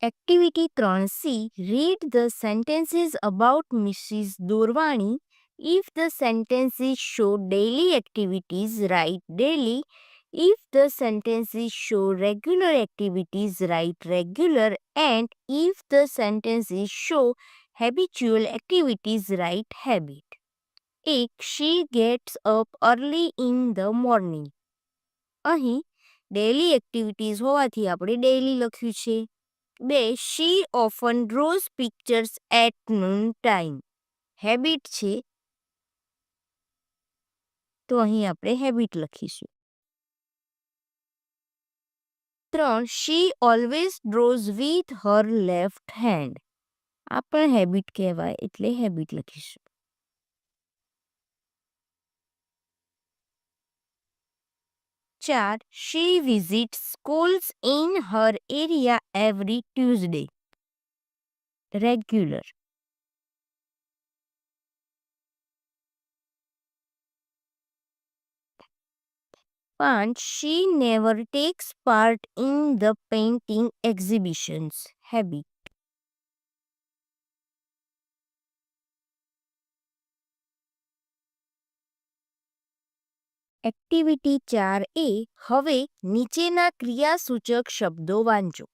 Activity 3C. Read the sentences about Mrs. Durwani. If the sentences show daily activities, write daily. If the sentences show regular activities, write regular. And if the sentences show habitual activities, write habit. 1. She gets up early in the morning. અહીં daily activities હોવાથી આપણે daily લખ્યું છે. 2. She often draws pictures at noon time. Habit છે તો અહીં આપણે habit લખીશું. 3. She always draws with her left hand. આ પણ હેબિટ કહેવાય એટલે હેબિટ લખીશું. 4. She visits schools in her area every Tuesday. Regular. 5. She never takes part in the painting exhibitions. Habit. Activity 4A. હવે નીચેના ક્રિયાસૂચક શબ્દો વાંચો.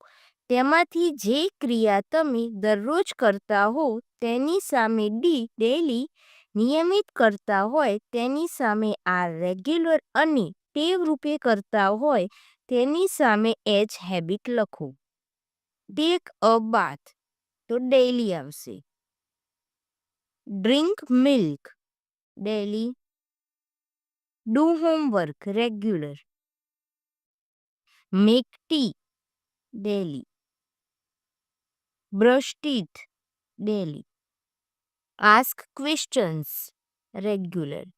તેમાંથી જે ક્રિયા તમે દરરોજ કરતા હો તેની સામે ડી ડેલી, નિયમિત કરતા હોય તેની સામે આર રેગ્યુલર અને ટેવ રૂપે કરતા હોય તેની સામે એચ હેબિટ લખો. ટેક અ બાથ તો ડેલી આવશે. Drink milk daily. Do homework regular. Make tea daily. Brush teeth daily. Ask questions regular.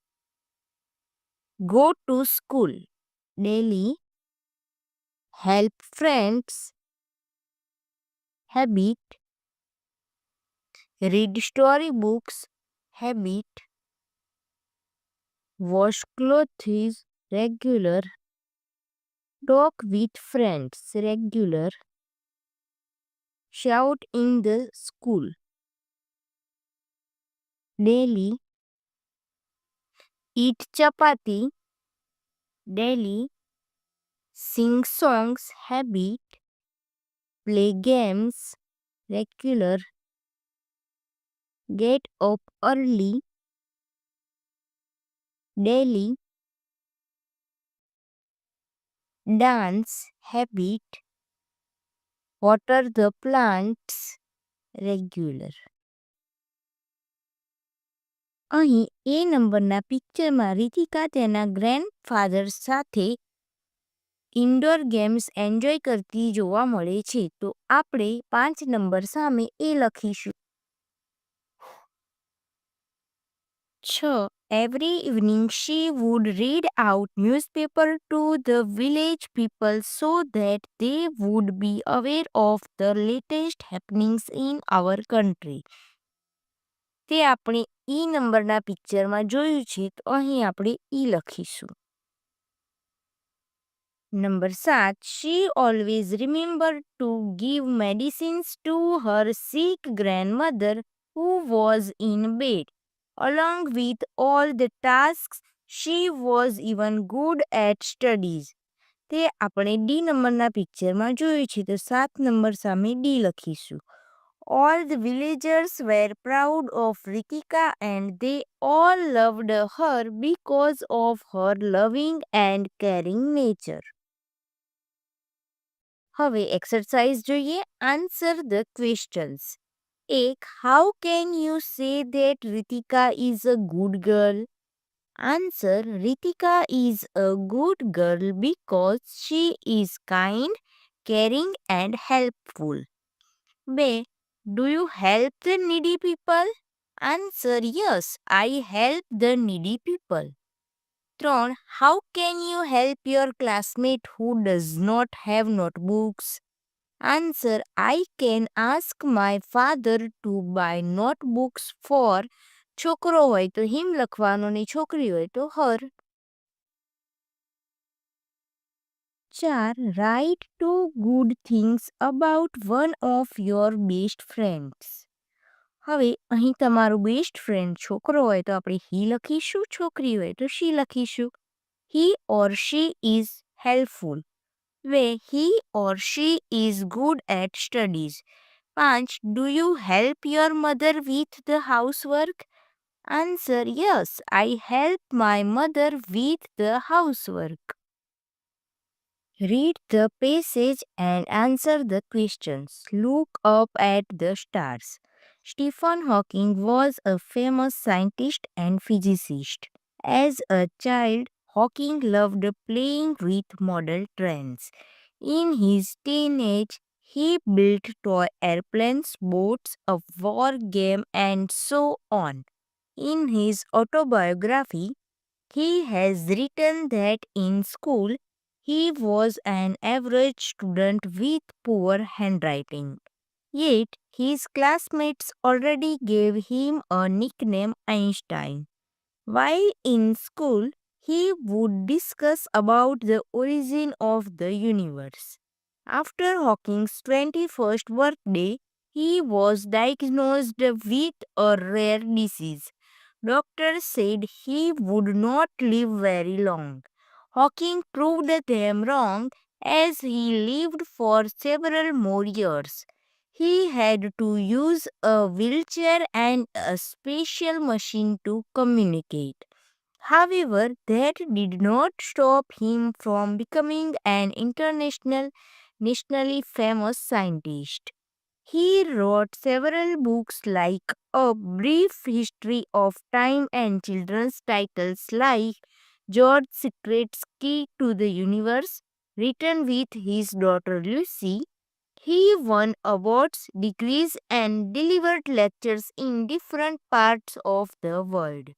Go to school daily. Help friends habit. Read story books habit. Wash clothes regular. Talk with friends regular. Shout in the school daily. eat chapati daily. Sing songs habit. Play games regular. Get up early daily. Dance habit. Water the plants regular. અહીં એ નંબરના પિક્ચરમાં રીતિકા તેના grandfather સાથે indoor games enjoy કરતી જોવા મળે છે. તો આપણે 5 નંબર સામે એ લખીશું. 6. Every evening she would read out newspaper to the village people so that they would be aware of the latest happenings in our country. તે આપણે ઈ નંબરના પિક્ચરમાં જોયું છે તો અહીં આપણે ઈ લખીશું. Number 7. She always remembered to give medicines to her sick grandmother who was in bed. Along with all the tasks, she was even good at studies. તે આપણે ડી નંબરના પિક્ચરમાં જોયું છે તો 7 નંબર સામે ડી લખીશું. All the villagers were proud of Ritika and they all loved her because of her loving and caring nature. હવે એક્સરસાઇઝ જોઈએ. Answer the questions. 1. How can you say that Ritika is a good girl? Answer. Ritika is a good girl because she is kind, caring and helpful. 2. Do you help the needy people? Answer. Yes, I help the needy people. 3. How can you help your classmate who does not have notebooks? Answer. I can ask my father to buy notebooks for છોકરો હોય તો હિમ લખવાનો ને છોકરી હોય તો હર. 4. Write 2 good things about one of your best friends. હવે અહીં તમારું બેસ્ટ ફ્રેન્ડ છોકરો હોય તો આપણે હી લખીશું, છોકરી હોય તો શી લખીશું. He or she is helpful, where he or she is good at studies. 5. Do you help your mother with the housework? Answer: yes, I help my mother with the housework. Read the passage and answer the questions. Look up at the stars. Stephen Hawking was a famous scientist and physicist. As a child, Hawking loved playing with model trains. In his teenage, he built toy airplanes, boats, a war game, and so on. In his autobiography, he has written that in school he was an average student with poor handwriting. Yet his classmates already gave him a nickname Einstein. While in school, he would discuss about the origin of the universe. After Hawking's 21st birthday, he was diagnosed with a rare disease. Doctors said he would not live very long. Hawking proved them wrong as he lived for several more years. He had to use a wheelchair and a special machine to communicate. However, that did not stop him from becoming an nationally famous scientist. He wrote several books like A Brief History of Time and children's titles like George's Secret's Key to the Universe, written with his daughter Lucy. He won awards, degrees, and delivered lectures in different parts of the world.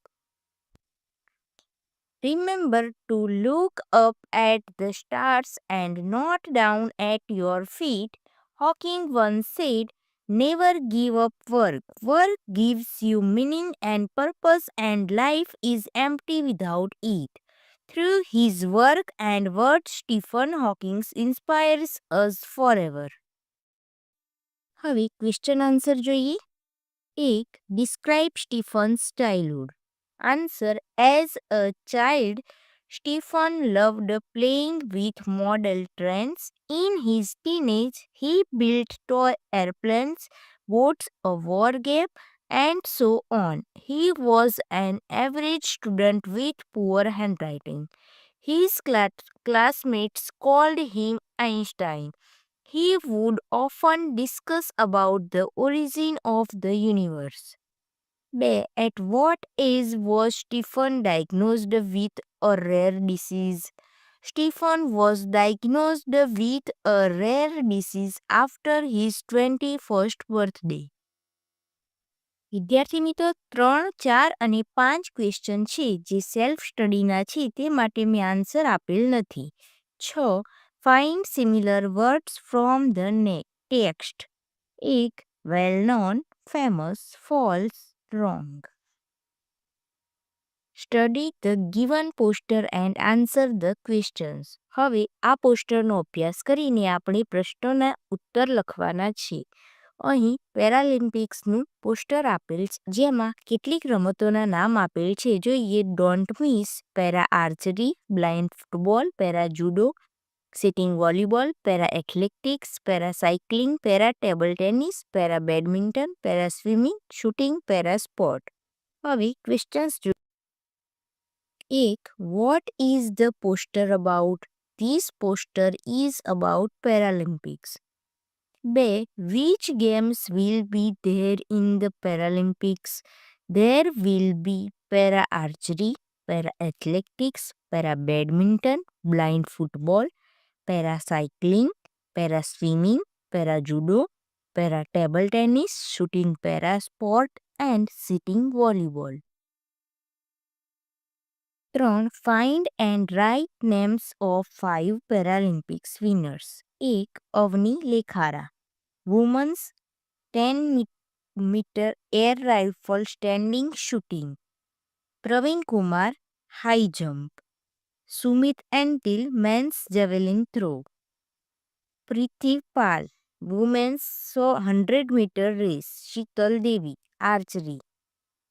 Remember to look up at the stars and not down at your feet. Hawking once said, never give up work. Work gives you meaning and purpose, and life is empty without it. Through his work and words, Stephen Hawking inspires us forever. હવે question answer જોઈએ. 1. Describe Stephen's childhood. Answer: as a child, Stephen loved playing with model trains. In his teenage, he built toy airplanes, boats, a war game, and so on. He was an average student with poor handwriting. His classmates called him Einstein. He would often discuss about the origin of the universe. At what age was Stephen diagnosed with a rare disease? Stephen was diagnosed with a rare disease after his 21st birthday. વિદ્યાર્થી મિત્રો 3, 4 અને 5 question છે જે self સ્ટડીના છે તે માટે મેં answer આપેલ નથી. 6. Find similar words from the text. 1. Well known, famous, false, wrong. Study the given poster and answer the questions. હવે આ પોસ્ટરનો અભ્યાસ કરીને આપણે પ્રશ્નોના ઉત્તર લખવાના છે. અહીં પેરાલિમ્પિક્સનું પોસ્ટર આપેલ છે જેમાં કેટલીક રમતોના નામ આપેલ છે. જોઈએ. Don't miss, para archery, blind football, para judo, sitting volleyball, para athletics, para cycling, para table tennis, para badminton, para swimming, shooting, para sport. હવે ક્વેશ્ચન્સ જો. 1. What is the poster about? This poster is about Paralympics. 2. Which games will be there in the Paralympics? There will be para archery, para athletics, para badminton, blind football, para cycling, para swimming, para judo, para table tennis, shooting para sport, and sitting volleyball. 3. Find and write names of 5 Paralympics winners. 1. Avni Lekhara, women's 10-meter air rifle standing shooting. Praveen Kumar, high jump. Sumit Antil, men's javelin throw. Prithvi Pal, women's 100-meter race. Sheetal Devi, archery.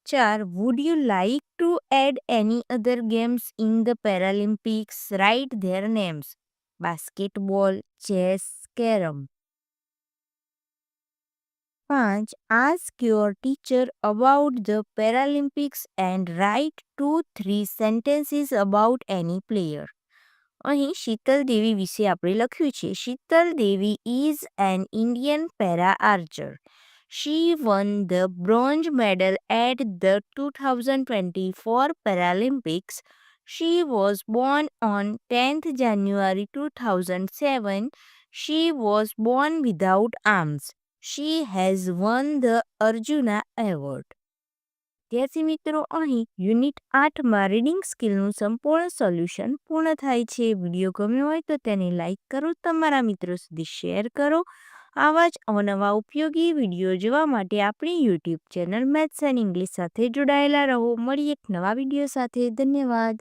4. Would you like to add any other games in the Paralympics? Write their names. Basketball, chess, carom. 5. Ask your teacher about the Paralympics and write 2-3 sentences about any player. અહીં શીતલ દેવી વિશે આપણે લખ્યું છે. શીતલ દેવી is an Indian para archer. She won the bronze medal at the 2024 Paralympics. She was born on 10th January 2007. She was born without arms. She has won the Arjuna Award. વિદ્યાર્થી મિત્રો, અહીં unit 8માં reading સ્કિલનું સંપૂર્ણ solution પૂર્ણ થાય છે. Video ગમ્યો હોય તો તેને લાઈક કરો, તમારા મિત્રો સુધી શેર કરો. આવા જ અવનવા ઉપયોગી વિડીયો જોવા માટે આપણી YouTube channel maths and English સાથે જોડાયેલા રહો. મળીએ એક નવા વિડીયો સાથે. ધન્યવાદ.